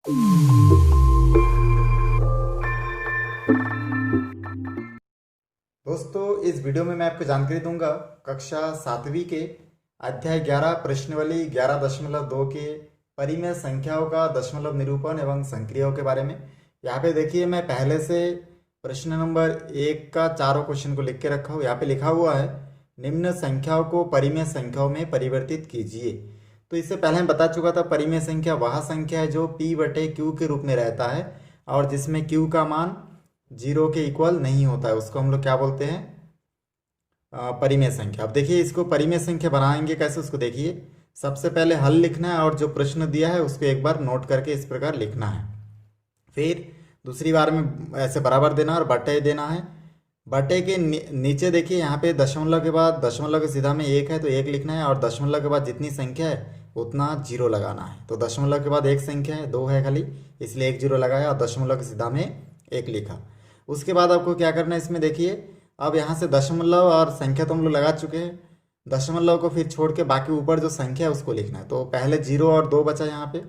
दोस्तों, इस वीडियो में मैं आपको जानकारी दूंगा कक्षा 7वीं के अध्याय 11 प्रश्नावली 11.2 के परिमेय संख्याओं का दशमलव निरूपण एवं संक्रियाओं के बारे में। यहाँ पे देखिए, मैं पहले से प्रश्न नंबर 1 का चारों क्वेश्चन को लिख के रखा हूँ। यहाँ पे लिखा हुआ है, निम्न संख्याओं को परिमेय संख्याओं में परिवर्तित कीजिए। तो इससे पहले मैं बता चुका था, परिमेय संख्या वह संख्या है जो p/q के रूप में रहता है और जिसमें q का मान 0 के इक्वल नहीं होता है, उसको हम लोग क्या बोलते हैं, परिमेय संख्या। अब देखिए, इसको परिमेय संख्या बनाएंगे कैसे, उसको देखिए। सबसे पहले हल लिखना है और जो प्रश्न दिया है उसको एक बार नोट करके इस प्रकार लिखना है। फिर दूसरी बार में ऐसे बराबर देना और बटे देना है। बटे के नीचे देखिए, यहाँ पे दशमलव के बाद, दशमलव के सीधा में 1 है तो 1 लिखना है, और दशमलव के बाद जितनी संख्या है उतना 0 लगाना है। तो दशमलव के बाद एक संख्या है, 2 है खाली, इसलिए 1 0 लगाया और दशमलव के सीधा में 1 लिखा। उसके बाद आपको क्या करना है, इसमें देखिए, अब यहाँ से दशमलव और संख्या तो हम लोग लगा चुके हैं, दशमलव को फिर छोड़ के बाकी ऊपर जो संख्या है उसको लिखना है। तो पहले 0 और 2 बचा यहाँ पे,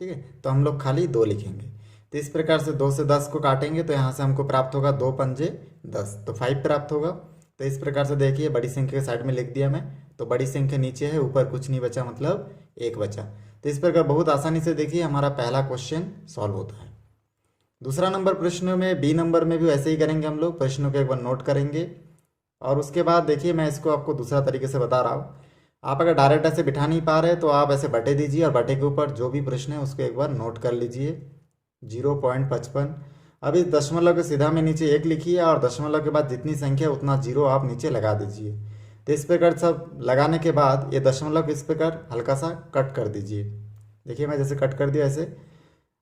ठीक है, तो हम लोग खाली 2 लिखेंगे। तो इस प्रकार से 2 से 10 को काटेंगे तो यहाँ से हमको प्राप्त होगा 2 पंजे 10, तो 5 प्राप्त होगा। तो इस प्रकार से देखिए, बड़ी संख्या के साइड में लिख दिया मैं, तो बड़ी संख्या नीचे है, ऊपर कुछ नहीं बचा, मतलब 1 बचा। तो इस प्रकार बहुत आसानी से देखिए हमारा पहला क्वेश्चन सॉल्व होता है। दूसरा नंबर प्रश्न में, बी नंबर में भी वैसे ही करेंगे हम लोग, प्रश्नों को एक बार नोट करेंगे और उसके बाद देखिए, मैं इसको आपको दूसरा तरीके से बता रहा हूँ। आप अगर डायरेक्ट ऐसे बिठा नहीं पा रहे तो आप ऐसे बटे दीजिए और बटे के ऊपर जो भी प्रश्न है उसको एक बार नोट कर लीजिए। 0.55। अब इस दशमलव के सीधा में नीचे 1 लिखिए और दशमलव के बाद जितनी संख्या उतना 0 आप नीचे लगा दीजिए। तो इस प्रकार सब लगाने के बाद ये दशमलव इस प्रकार हल्का सा कट कर दीजिए। देखिए, मैं जैसे कट कर दिया ऐसे।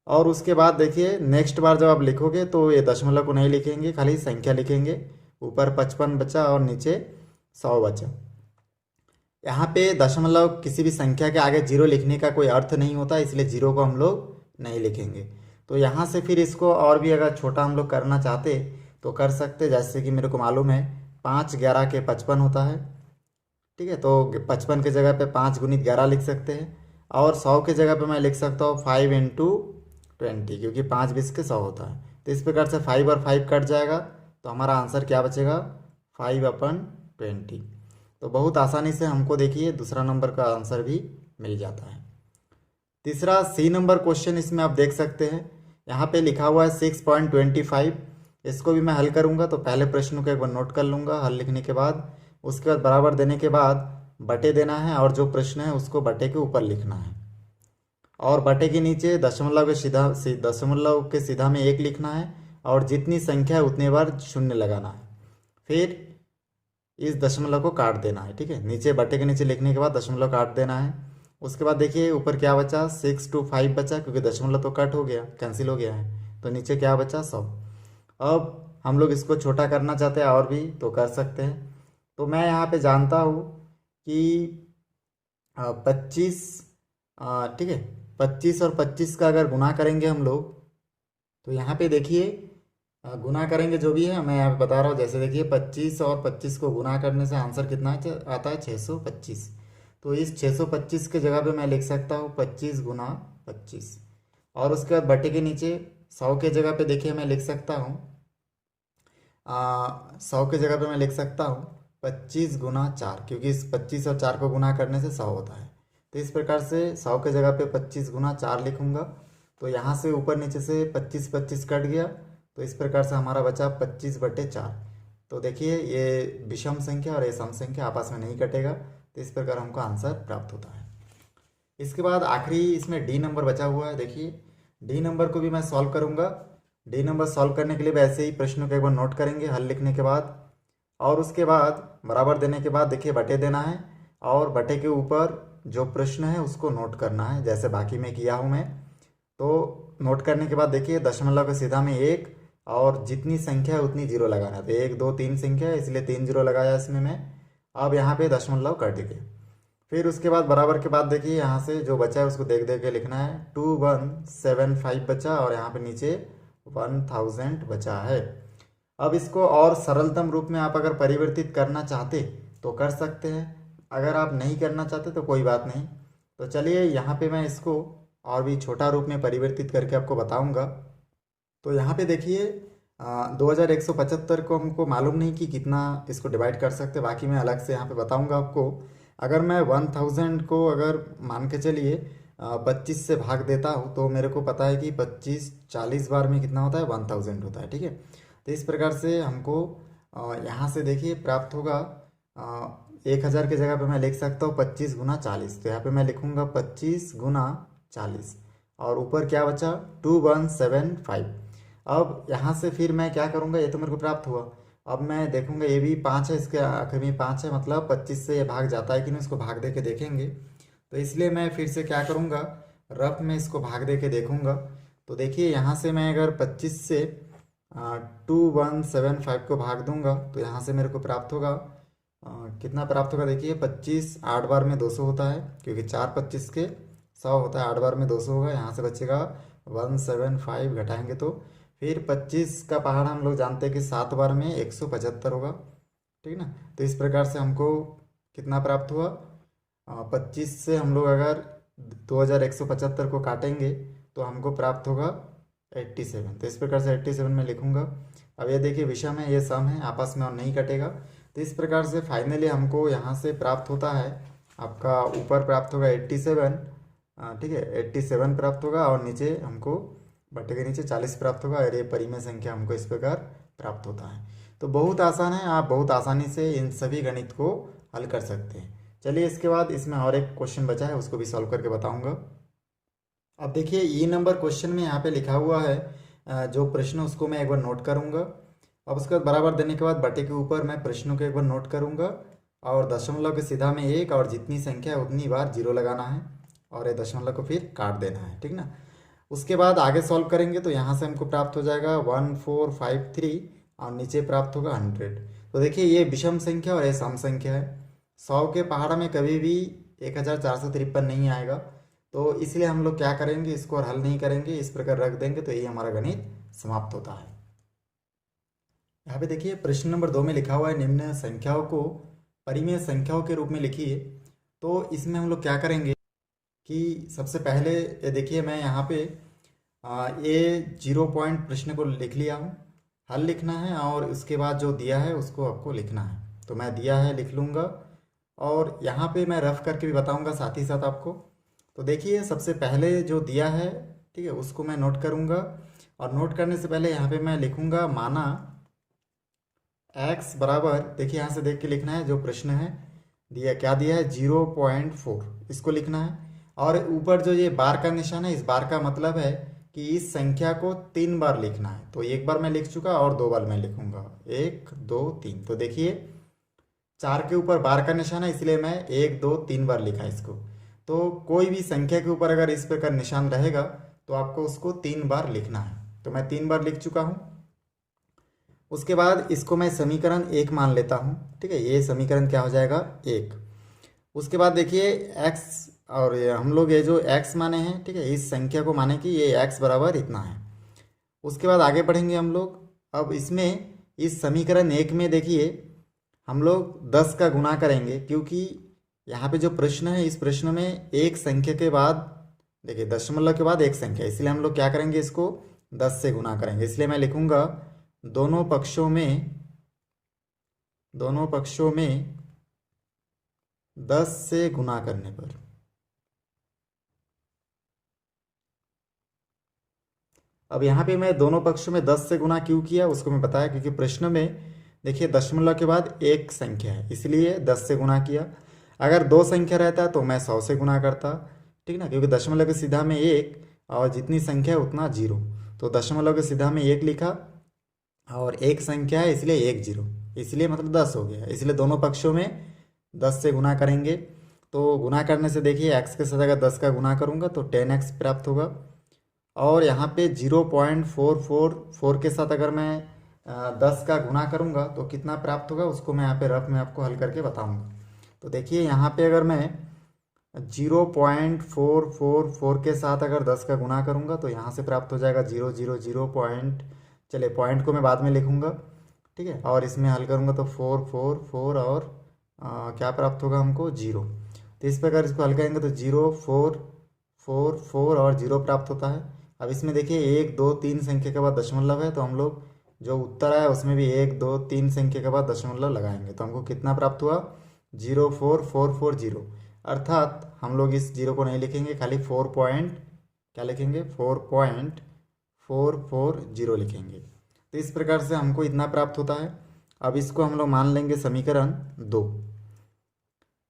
और उसके बाद देखिए, नेक्स्ट बार जब आप लिखोगे तो ये दशमलव को नहीं लिखेंगे, खाली संख्या लिखेंगे। ऊपर 55 बचा और नीचे 100 बचा। यहाँ पे दशमलव किसी भी संख्या के आगे 0 लिखने का कोई अर्थ नहीं होता, इसलिए 0 को हम लोग नहीं लिखेंगे। तो यहाँ से फिर इसको और भी अगर छोटा हम लोग करना चाहते तो कर सकते, जैसे कि मेरे को मालूम है 5 11 के 55 होता है, ठीक है। तो 55 के जगह पे 5 गुणित 11 लिख सकते हैं, और 100 के जगह पे मैं लिख सकता हूँ 5 × 20, क्योंकि 5 20 के 100 होता है। तो इस प्रकार से 5 और 5 कट जाएगा, तो हमारा आंसर क्या बचेगा, 5/20। तो बहुत आसानी से हमको देखिए दूसरा नंबर का आंसर भी मिल जाता है। तीसरा सी नंबर क्वेश्चन, इसमें आप देख सकते हैं यहाँ पे लिखा हुआ है 6.25। इसको भी मैं हल करूँगा, तो पहले प्रश्न को एक बार नोट कर लूँगा हल लिखने के बाद। उसके बाद बराबर देने के बाद बटे देना है और जो प्रश्न है उसको बटे के ऊपर लिखना है, और बटे के नीचे दशमलव के सीधा में 1 लिखना है और जितनी संख्या है उतने बार 0 लगाना है। फिर इस दशमलव को काट देना है, ठीक है। नीचे बटे के नीचे लिखने के बाद दशमलव काट देना है। उसके बाद देखिए ऊपर क्या बचा, 6 to 5 बचा, क्योंकि दशमलव तो कट हो गया, कैंसिल हो गया है। तो नीचे क्या बचा, 100। अब हम लोग इसको छोटा करना चाहते हैं और भी तो कर सकते हैं। तो मैं यहाँ पे जानता हूँ कि 25, ठीक है, 25 और 25 का अगर गुना करेंगे हम लोग, तो यहाँ पे देखिए गुना करेंगे जो भी है, मैं यहाँ पे बता रहा हूँ। जैसे देखिए 25 और 25 को गुना करने से आंसर कितना आता है, 625। तो इस 625 के जगह पे मैं लिख सकता हूँ 25 × 25, और उसके बाद बटे के नीचे 100 के जगह पे देखिए मैं लिख सकता हूँ 100 के जगह पे मैं लिख सकता हूँ 25 × 4, क्योंकि इस 25 और 4 को गुना करने से 100 होता है। तो इस प्रकार से 100 के जगह पे 25 × 4 लिखूंगा। तो यहाँ से ऊपर नीचे से 25 25 कट गया, तो इस प्रकार से हमारा बचा 25/4। तो देखिए, ये विषम संख्या और ये सम संख्या आपस में नहीं कटेगा, तो इस प्रकार हमको आंसर प्राप्त होता है। इसके बाद आखिरी इसमें डी नंबर बचा हुआ है। देखिए, डी नंबर को भी मैं सॉल्व करूंगा। डी नंबर सॉल्व करने के लिए वैसे ही प्रश्नों को एक बार नोट करेंगे हल लिखने के बाद, और उसके बाद बराबर देने के बाद देखिए बटे देना है, और बटे के ऊपर जो प्रश्न है उसको नोट करना है, जैसे बाकी में किया हूँ मैं। तो नोट करने के बाद देखिए दशमलव के सीधा में 1, और जितनी संख्या है उतनी 0 लगाना है। तो 1 2 3 संख्या है, इसलिए 3 0 लगाया इसमें मैं। अब यहाँ पे दशमलव कट गए। फिर उसके बाद बराबर के बाद देखिए यहाँ से जो बचा है उसको देख देख के लिखना है। 2175 बचा, और यहाँ पे नीचे 1000 बचा है। अब इसको और सरलतम रूप में आप अगर परिवर्तित करना चाहते तो कर सकते हैं, अगर आप नहीं करना चाहते तो कोई बात नहीं। तो चलिए यहाँ पे मैं इसको और भी छोटा रूप में परिवर्तित करके आपको बताऊंगा। तो यहाँ पे देखिए 2175 को हमको मालूम नहीं कि कितना इसको डिवाइड कर सकते, बाकी मैं अलग से यहाँ पे बताऊंगा आपको। अगर मैं 1000 को अगर मान के चलिए 25 से भाग देता हूँ तो मेरे को पता है कि 25 40 बार में कितना होता है, 1000 होता है। ठीक है, तो इस प्रकार से हमको यहाँ से देखिए प्राप्त होगा 1000 की जगह पे मैं लिख सकता हूँ 25 × 40। तो यहाँ पे मैं लिखूँगा 25 × 40 और ऊपर क्या बचा 2175। अब यहाँ से फिर मैं क्या करूँगा, ये तो मेरे को प्राप्त हुआ। अब मैं देखूँगा ये भी 5 है, इसके आखिर में 5 है, मतलब 25 से ये भाग जाता है कि नहीं, इसको भाग दे के देखेंगे। तो इसलिए मैं फिर से क्या करूँगा, रफ में इसको भाग दे के देखूँगा। तो देखिए यहाँ से मैं अगर 25 से 2175 को भाग दूंगा तो यहाँ से मेरे को प्राप्त होगा कितना प्राप्त होगा, देखिए 25 8 बार में 200 होता है, क्योंकि 4 25 के 100 होता है, 8 बार में 200 होगा। यहाँ से बचेगा 175, घटाएंगे तो फिर 25 का पहाड़ हम लोग जानते हैं कि 7 बार में 175 होगा। ठीक ना, तो इस प्रकार से हमको कितना प्राप्त हुआ, 25 से हम लोग अगर 2175 को काटेंगे तो हमको प्राप्त होगा 87। तो इस प्रकार से 87 में लिखूंगा। अब ये देखिए विषम है, ये सम है, आपस में और नहीं कटेगा। तो इस प्रकार से फाइनली हमको यहाँ से प्राप्त होता है, आपका ऊपर प्राप्त होगा 87। ठीक है, 87 प्राप्त होगा और नीचे हमको बटे के नीचे 40 प्राप्त होगा, और ये परिमेय संख्या हमको इस प्रकार प्राप्त होता है। तो बहुत आसान है, आप बहुत आसानी से इन सभी गणित को हल कर सकते हैं। चलिए इसके बाद इसमें और एक क्वेश्चन बचा है, उसको भी सॉल्व करके बताऊंगा। अब देखिए ई नंबर क्वेश्चन में यहाँ पे लिखा हुआ है जो प्रश्न, उसको मैं एक बार नोट करूँगा। अब उसके बाद बराबर देने के बाद बटे के ऊपर मैं प्रश्नों को एक बार नोट करूँगा, और दशमलव के सीधा में 1 और जितनी संख्या है उतनी बार 0 लगाना है, और ये दशमलव को फिर काट देना है। ठीक ना, उसके बाद आगे सॉल्व करेंगे तो यहाँ से हमको प्राप्त हो जाएगा 1453 और नीचे प्राप्त होगा 100। तो देखिए ये विषम संख्या और ये सम संख्या है। 100 के पहाड़ में कभी भी 1453 नहीं आएगा, तो इसलिए हम लोग क्या करेंगे, इसको हल नहीं करेंगे, इस प्रकार रख देंगे, तो ये हमारा गणित समाप्त होता है। यहाँ पे देखिए प्रश्न नंबर 2 में लिखा हुआ है निम्न संख्याओं को परिमेय संख्याओं के रूप में लिखिए। तो इसमें हम लोग क्या करेंगे कि सबसे पहले ये देखिए मैं यहाँ पे ये 0 पॉइंट प्रश्न को लिख लिया हूँ, हल लिखना है और उसके बाद जो दिया है उसको आपको लिखना है। तो मैं दिया है लिख लूँगा, और यहाँ पे मैं रफ करके भी बताऊँगा साथ ही साथ आपको। तो देखिए सबसे पहले जो दिया है, ठीक है, उसको मैं नोट करूँगा, और नोट करने से पहले यहाँ पे मैं लिखूँगा माना x बराबर, देखिए यहाँ से देख के लिखना है, जो प्रश्न है दिया क्या दिया है 0.4, इसको लिखना है। और ऊपर जो ये बार का निशान है, इस बार का मतलब है कि इस संख्या को 3 बार लिखना है। तो एक बार मैं लिख चुका और 2 बार मैं लिखूंगा, 1 2 3। तो देखिए 4 के ऊपर बार का निशान है, इसलिए मैं 1 2 3 बार लिखा इसको। तो कोई भी संख्या के ऊपर अगर इस प्रकार निशान रहेगा तो आपको उसको 3 बार लिखना है। तो मैं 3 बार लिख चुका हूँ। उसके बाद इसको मैं समीकरण 1 मान लेता हूँ। ठीक है, ये समीकरण क्या हो जाएगा 1। उसके बाद देखिए x, और हम लोग ये जो x माने हैं, ठीक है, इस संख्या को माने कि ये x बराबर इतना है। उसके बाद आगे बढ़ेंगे हम लोग। अब इसमें इस समीकरण 1 में देखिए हम लोग 10 का गुणा करेंगे, क्योंकि यहाँ पे जो प्रश्न है इस प्रश्न में एक संख्या के बाद, देखिए दशमलव के बाद एक संख्या, इसलिए हम लोग क्या करेंगे, इसको 10 से गुणा करेंगे। इसलिए मैं लिखूंगा दोनों पक्षों में 10 से गुणा करने पर। अब यहाँ पे मैं दोनों पक्षों में 10 से गुणा क्यों किया उसको मैं बताया, क्योंकि प्रश्न में देखिए दशमलव के बाद एक संख्या है, इसलिए 10 से गुणा किया। अगर 2 संख्या रहता तो मैं 100 से गुणा करता। ठीक ना, क्योंकि दशमलव के सीधा में 1 और जितनी संख्या है उतना 0। तो दशमलव के सीधा में 1 लिखा और एक संख्या है इसलिए 1 0, इसलिए मतलब 10 हो गया। इसलिए दोनों पक्षों में 10 से गुणा करेंगे। तो गुणा करने से देखिए x के साथ अगर 10 का गुणा करूँगा तो 10x प्राप्त होगा। और यहाँ पे 0.444 के साथ अगर मैं 10 का गुणा करूँगा तो कितना प्राप्त होगा, उसको मैं यहाँ पे रफ में आपको हल करके बताऊँगा। तो देखिए यहाँ पे अगर मैं 0.444 के साथ अगर 10 का गुणा करूँगा तो यहाँ से प्राप्त हो जाएगा 000 पॉइंट, चलिए पॉइंट को मैं बाद में लिखूँगा। ठीक है, और इसमें हल करूँगा तो 444 और क्या प्राप्त होगा हमको 0। तो इस प्रकार इसको हल करेंगे तो 0 4 4 4 और 0 प्राप्त होता है। अब इसमें देखिए 1 2 3 संख्या के बाद दशमलव है, तो हम लोग जो उत्तर आया उसमें भी 1 2 3 संख्या के बाद दशमलव लगाएंगे, तो हमको कितना प्राप्त हुआ 04440। अर्थात हम लोग इस जीरो को नहीं लिखेंगे, खाली 4 पॉइंट क्या लिखेंगे 4.440 लिखेंगे। तो इस प्रकार से हमको इतना प्राप्त होता है। अब इसको हम लोग मान लेंगे समीकरण 2।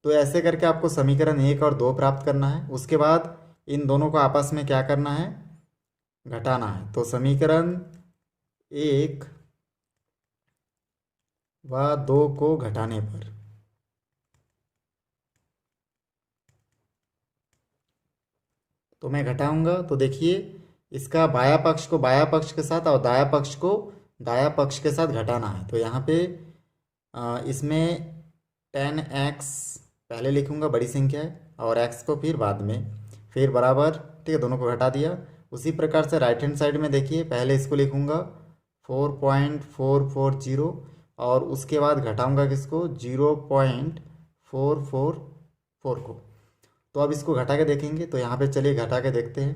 तो ऐसे करके आपको समीकरण 1 और 2 प्राप्त करना है। उसके बाद इन दोनों को आपस में क्या करना है, घटाना है। तो समीकरण 1 व 2 को घटाने पर तो मैं घटाऊंगा, तो देखिए इसका बाया पक्ष को बाया पक्ष के साथ और दाया पक्ष को दाया पक्ष के साथ घटाना है। तो यहाँ पे इसमें 10x पहले लिखूंगा, बड़ी संख्या है, और x को फिर बाद में, फिर बराबर, ठीक है, दोनों को घटा दिया। उसी प्रकार से राइट हैंड साइड में देखिए पहले इसको लिखूंगा 4.440 और उसके बाद घटाऊंगा किसको 0.444 को। तो अब इसको घटा के देखेंगे, तो यहाँ पे चलिए घटा के देखते हैं।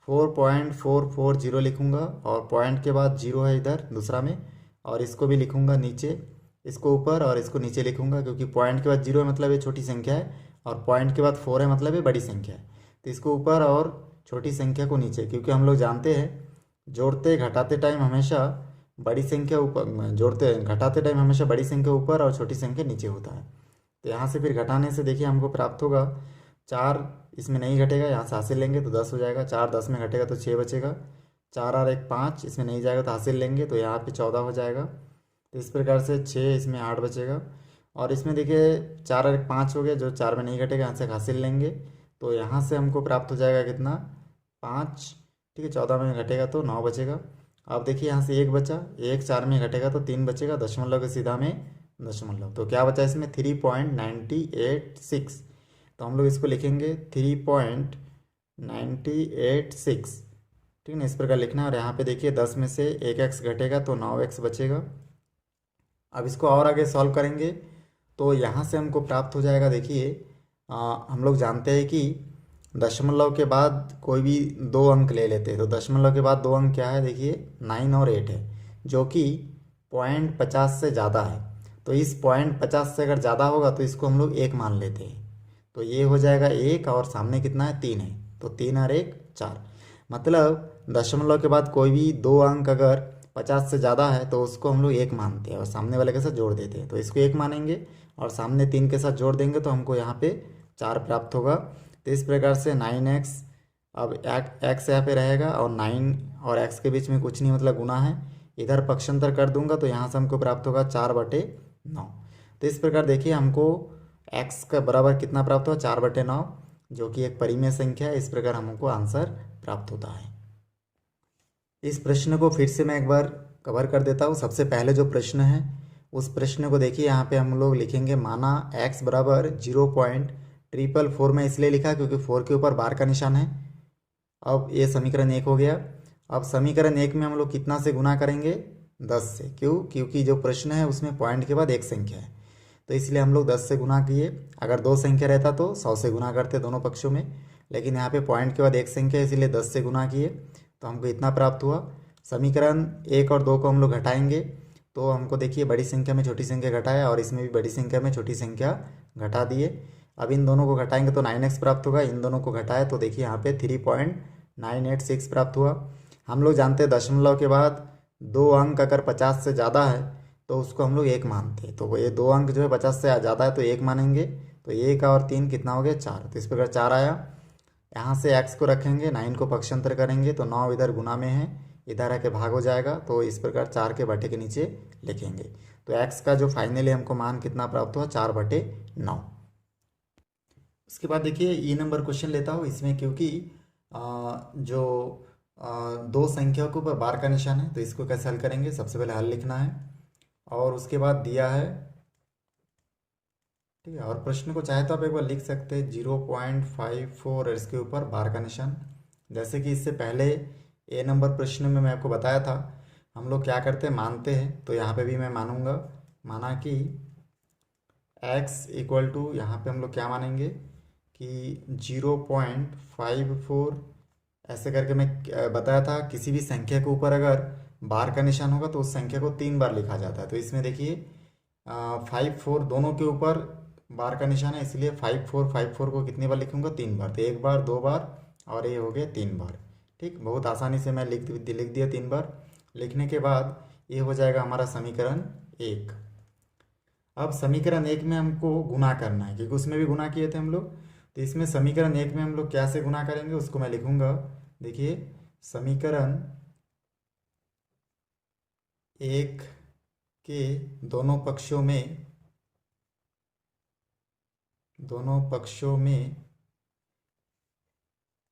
4.440 लिखूंगा और पॉइंट के बाद 0 है इधर दूसरा में, और इसको भी लिखूंगा नीचे, इसको ऊपर और इसको नीचे लिखूंगा, क्योंकि पॉइंट के बाद 0 है मतलब ये छोटी संख्या है, और पॉइंट के बाद 4 है मतलब ये बड़ी संख्या है। तो इसको ऊपर और छोटी संख्या को नीचे, क्योंकि हम लोग जानते हैं जोड़ते घटाते टाइम हमेशा बड़ी संख्या ऊपर, जोड़ते घटाते टाइम हमेशा बड़ी संख्या ऊपर और छोटी संख्या नीचे होता है। तो यहाँ से फिर घटाने से देखिए हमको प्राप्त होगा 4, इसमें नहीं घटेगा, यहाँ से हासिल लेंगे तो 10 हो जाएगा, 4 10 में घटेगा तो 6 बचेगा, 4 और 1 5, इसमें नहीं जाएगा तो हासिल लेंगे तो यहाँ पे 14 हो जाएगा। तो इस प्रकार से 6, इसमें 8 बचेगा, और इसमें देखिए 4 और 1 5 हो गया, जो 4 में नहीं घटेगा, यहाँ से हासिल लेंगे तो यहाँ से हमको प्राप्त हो जाएगा कितना 5, ठीक है, 14 में घटेगा तो 9 बचेगा। अब देखिए यहाँ से 1 बचा, 1 4 में घटेगा तो 3 बचेगा, दशमलव के सीधा में दशमलव, तो क्या बचा इसमें 3.986। तो हम लोग इसको लिखेंगे 3.986, ठीक है ना, इस प्रकार लिखना है। और यहाँ पे देखिए 10 में से 1x घटेगा तो 9x बचेगा। अब इसको और आगे सॉल्व करेंगे तो यहाँ से हमको प्राप्त हो जाएगा, देखिए हम लोग जानते हैं कि दशमलव के बाद कोई भी 2 अंक ले लेते हैं, तो दशमलव के बाद 2 अंक क्या है, देखिए 9 और 8 है, जो कि 0.50 से ज़्यादा है। तो इस 0.50 से अगर ज़्यादा होगा तो इसको हम लोग 1 मान लेते हैं, तो ये हो जाएगा 1, और सामने कितना है 3 है, तो 3 और 1 4। मतलब दशमलव के बाद कोई भी 2 अंक अगर 50 से ज़्यादा है तो उसको हम लोग 1 मानते हैं और सामने वाले के साथ जोड़ देते हैं। तो इसको 1 मानेंगे और सामने 3 के साथ जोड़ देंगे तो हमको यहाँ पे 4 प्राप्त होगा। तो इस प्रकार से 9x, अब x यहाँ पे रहेगा और 9 और x के बीच में कुछ नहीं, मतलब गुना है, इधर पक्षांतर कर दूंगा तो यहाँ से हमको प्राप्त होगा 4/9। तो इस प्रकार देखिए हमको x का बराबर कितना प्राप्त हुआ 4/9, जो कि एक परिमेय संख्या है। इस प्रकार हमको आंसर प्राप्त होता है। इस प्रश्न को फिर से मैं एक बार कवर कर देता हूँ। सबसे पहले जो प्रश्न है उस प्रश्न को देखिए, यहाँ पे हम लोग लिखेंगे माना x बराबर 0.444 में इसलिए लिखा क्योंकि 4 के ऊपर बार का निशान है। अब ये समीकरण 1 हो गया। अब समीकरण 1 में हम लोग कितना से गुना करेंगे 10 से, क्योंकि जो प्रश्न है उसमें पॉइंट के बाद एक संख्या है, तो इसलिए हम लोग 10 से गुना किए। अगर 2 संख्या रहता तो 100 से गुना करते दोनों पक्षों में, लेकिन यहाँ पे पॉइंट के बाद एक संख्या है इसीलिए 10 से गुना किए, तो हमको इतना प्राप्त हुआ। समीकरण 1 और 2 को हम लोग घटाएंगे तो हमको देखिए बड़ी संख्या में छोटी संख्या घटाया और इसमें भी बड़ी संख्या में छोटी संख्या घटा दिए। अब इन दोनों को घटाएंगे तो 9x प्राप्त होगा, इन दोनों को घटाए तो देखिए यहाँ पे 3.986 प्राप्त हुआ। हम लोग जानते हैं दशमलव के बाद 2 अंक अगर 50 से ज़्यादा है तो उसको हम लोग 1 मानते हैं, तो ये 2 अंक जो है 50 से ज़्यादा है तो 1 मानेंगे। तो 1 और 3 कितना हो गया 4, तो इस प्रकार 4 आया। यहाँ से x को रखेंगे, 9 को पक्षांतर करेंगे तो 9 इधर गुना में है, इधर आके भाग हो जाएगा, तो इस प्रकार 4 के बटे के नीचे लिखेंगे। तो x का जो फाइनली हमको मान कितना प्राप्त हुआ 4/9। उसके बाद देखिए ई नंबर क्वेश्चन लेता हूँ इसमें, क्योंकि जो 2 संख्याओं के ऊपर बार का निशान है तो इसको कैसे हल करेंगे, सबसे पहले हल लिखना है और उसके बाद दिया है, ठीक है। और प्रश्न को चाहे तो आप एक बार लिख सकते हैं 0.54 और इसके ऊपर बार का निशान। जैसे कि इससे पहले ए नंबर प्रश्न में मैं आपको बताया था हम लोग क्या करते हैं मानते हैं, तो यहाँ पे भी मैं मानूंगा। माना कि x इक्वल टू, यहाँ पे हम लोग क्या मानेंगे कि 0.54 ऐसे करके मैं बताया था। किसी भी संख्या के ऊपर अगर बार का निशान होगा तो उस संख्या को 3 बार लिखा जाता है। तो इसमें देखिए 54 दोनों के ऊपर बार का निशान है, इसलिए 5454 को कितनी बार लिखूंगा? 3 बार। तो 1 बार, 2 बार और ये हो गया 3 बार। ठीक, बहुत आसानी से मैं लिख दिया 3 बार। लिखने के बाद ये हो जाएगा हमारा समीकरण 1। अब समीकरण 1 में हमको गुना करना है, क्योंकि उसमें भी गुना किए थे हम लोग। तो इसमें समीकरण 1 में हम लोग क्या से गुना करेंगे उसको मैं लिखूंगा। देखिए समीकरण 1 के दोनों पक्षों में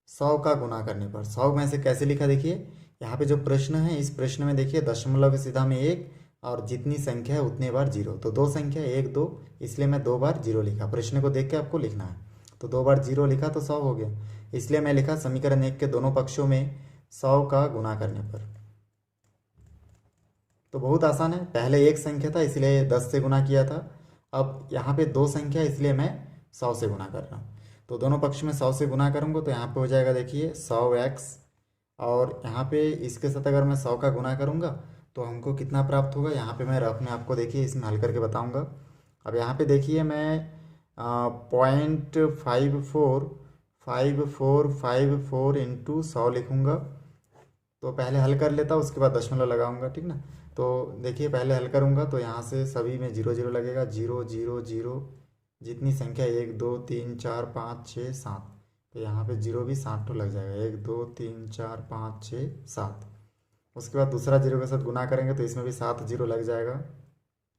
100 का गुना करने पर 100 में से कैसे लिखा? देखिए यहाँ पे जो प्रश्न है, इस प्रश्न में देखिए दशमलव सीधा में 1 और जितनी संख्या है उतने बार 0। तो दो संख्या 1 2, इसलिए मैं 2 बार 0 लिखा। प्रश्न को देख के आपको लिखना है। तो 2 बार 0 लिखा तो 100 हो गया, इसलिए मैं लिखा समीकरण 1 के दोनों पक्षों में 100 का गुना करने पर। तो बहुत आसान है। पहले एक संख्या था इसलिए 10 से गुना किया था। अब यहाँ पे दो संख्या है इसलिए मैं 100 से गुना कर रहा हूँ। तो दोनों पक्ष में 100 से गुना करूँगा तो यहाँ पे हो जाएगा देखिए 100x, और यहाँ पे इसके साथ अगर मैं 100 का गुना करूँगा तो हमको कितना प्राप्त होगा? यहाँ पे मैं रफ में आपको देखिए इसमें हल करके बताऊँगा। अब यहाँ पे देखिए मैं 0.5454 इंटू 100 लिखूँगा। तो पहले हल कर लेता, उसके बाद दशमलव लगाऊंगा, ठीक ना। तो देखिए पहले हल करूंगा तो यहाँ से सभी में 0 0 लगेगा, 0 0 0, जितनी संख्या 1 2 3 4 5 6 7, तो यहाँ पे 0 भी 7 तो लग जाएगा, 1 2 3 4 5 6 7। उसके बाद दूसरा 0 के साथ गुना करेंगे तो इसमें भी 7 0 लग जाएगा,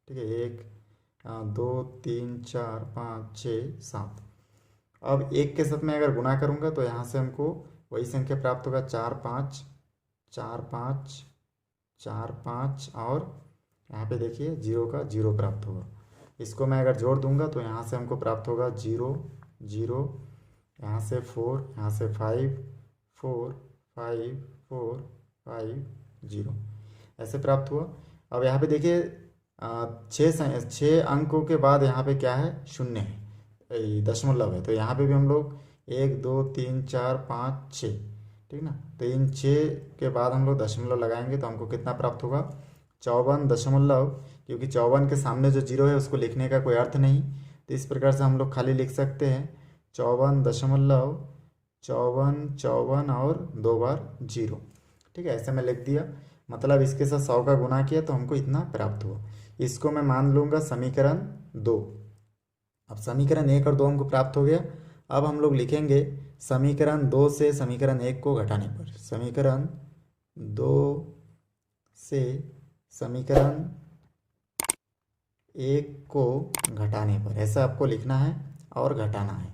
ठीक है। 1 2 3 4 5 6 7। अब 1 के साथ मैं अगर गुना करूंगा तो यहाँ से हमको वही संख्या प्राप्त होगा, 4 5 4 5 4 5, और यहाँ पे देखिए 0 का 0 प्राप्त होगा। इसको मैं अगर जोड़ दूंगा तो यहाँ से हमको प्राप्त होगा 0 0, यहाँ से 4, यहाँ से 5 4 5 4 5 0, ऐसे प्राप्त हुआ। अब यहाँ पे देखिए 6 अंकों के बाद यहाँ पे क्या है? शून्य है, दशमलव है। तो यहाँ पे भी हम लोग 1 2 3 4 5 6, ठीक ना। तो इन 6 के बाद हम लोग दशमलव लगाएंगे तो हमको कितना प्राप्त होगा? 54 दशमलव, क्योंकि 54 के सामने जो 0 है उसको लिखने का कोई अर्थ नहीं, तो इस प्रकार से हम लोग खाली लिख सकते हैं 54 दशमलव 54 54 और 2 बार 0, ठीक है। ऐसे मैं लिख दिया, मतलब इसके साथ 100 का गुना किया तो हमको इतना प्राप्त हुआ। इसको मैं मान लूँगा समीकरण 2। अब समीकरण 1 और 2 हमको प्राप्त हो गया। अब हम लोग लिखेंगे समीकरण 2 से समीकरण 1 को घटाने पर, समीकरण 2 से समीकरण 1 को घटाने पर, ऐसा आपको लिखना है और घटाना है।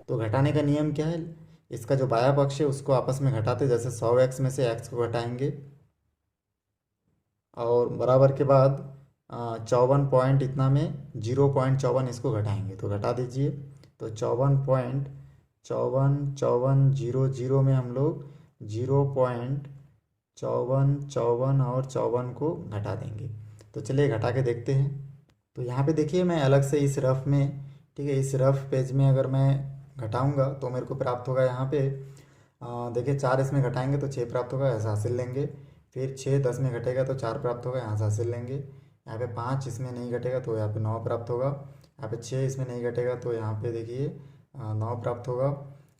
तो घटाने का नियम क्या है? इसका जो बाया पक्ष है उसको आपस में घटाते, जैसे 100x में से x को घटाएंगे और बराबर के बाद 54 पॉइंट इतना में 0.54 इसको घटाएंगे, तो घटा दीजिए। तो 54.545400 में हम लोग 0.5454 और 54 को घटा देंगे। तो चलिए घटा के देखते हैं। तो यहाँ पे देखिए मैं अलग से इस रफ में, ठीक है, इस रफ पेज में अगर मैं घटाऊंगा तो मेरे को प्राप्त होगा यहाँ पे देखिए 4 इसमें घटाएंगे तो 6 प्राप्त होगा, ऐसा हासिल लेंगे। फिर 6 10 में घटेगा तो 4 प्राप्त होगा, यहाँ से हासिल लेंगे। यहाँ पे 5 इसमें नहीं घटेगा तो यहाँ पे 9 प्राप्त होगा। यहाँ पे 6 इसमें नहीं घटेगा तो यहाँ पे देखिए 9 प्राप्त होगा।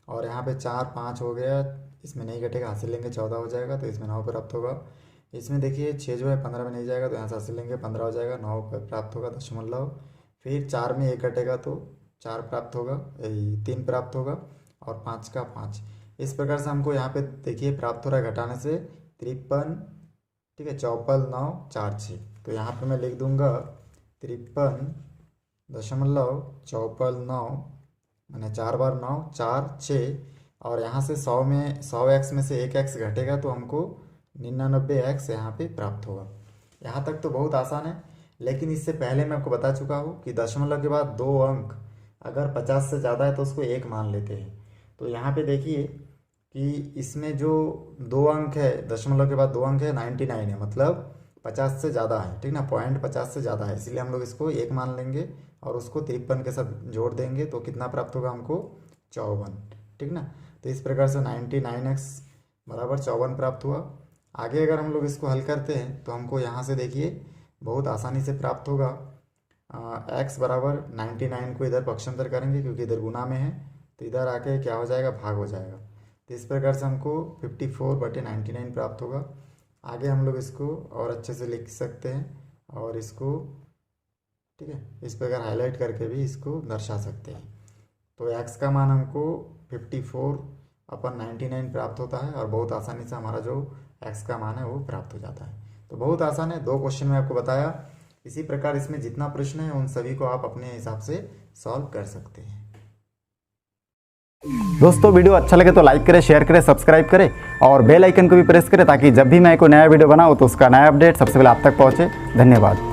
और यहाँ पे 4 5 हो गया, इसमें नहीं घटेगा, हासिल लेंगे 14 हो जाएगा, तो इसमें 9 प्राप्त होगा। इसमें देखिए 6 जो है 15 में नहीं जाएगा तो यहाँ से हासिल लेंगे 15 हो जाएगा, 9 प्राप्त होगा दशमलव। फिर 4 में 1 घटेगा तो 4 प्राप्त होगा, 3 प्राप्त होगा, और 5 का 5। इस प्रकार से हमको यहाँ पे देखिए प्राप्त हो रहा है घटाने से 53, ठीक है, 54,946। तो यहाँ पे मैं लिख दूंगा 53.54 मैंने 4 बार 9 4 6, और यहाँ से 100 में 100x में से 1x घटेगा तो हमको 99x यहाँ पे प्राप्त होगा। यहाँ तक तो बहुत आसान है, लेकिन इससे पहले मैं आपको बता चुका हूँ कि दशमलव के बाद 2 अंक अगर 50 से ज़्यादा है तो उसको 1 मान लेते हैं। तो यहाँ पे देखिए कि इसमें जो 2 अंक है, दशमलव के बाद 2 अंक है, 99 है, मतलब 50 से ज़्यादा है, ठीक ना, पॉइंट 50 से ज़्यादा है, इसलिए हम लोग इसको 1 मान लेंगे और उसको 53 के साथ जोड़ देंगे तो कितना प्राप्त होगा हमको? 54, ठीक ना। तो इस प्रकार से 99x बराबर 54 प्राप्त हुआ। आगे अगर हम लोग इसको हल करते हैं तो हमको यहाँ से देखिए बहुत आसानी से प्राप्त होगा। x बराबर 99 को इधर पक्षांतर करेंगे क्योंकि इधर गुना में है, तो इधर आके क्या हो जाएगा, भाग हो जाएगा। तो इस प्रकार से हमको 54/99 प्राप्त होगा। आगे हम लोग इसको और अच्छे से लिख सकते हैं और इसको, ठीक है, इस प्रकार हाईलाइट करके भी इसको दर्शा सकते हैं। तो x का मान हमको 54/99 प्राप्त होता है और बहुत आसानी से हमारा जो x का मान है वो प्राप्त हो जाता है। तो बहुत आसान है, 2 क्वेश्चन में आपको बताया। इसी प्रकार इसमें जितना प्रश्न है उन सभी को आप अपने हिसाब से सॉल्व कर सकते हैं। दोस्तों वीडियो अच्छा लगे तो लाइक करें, शेयर करें, सब्सक्राइब करें और बेल आइकन को भी प्रेस करें ताकि जब भी मैं कोई नया वीडियो बनाऊं तो उसका नया अपडेट सबसे पहले आप तक पहुंचे। धन्यवाद।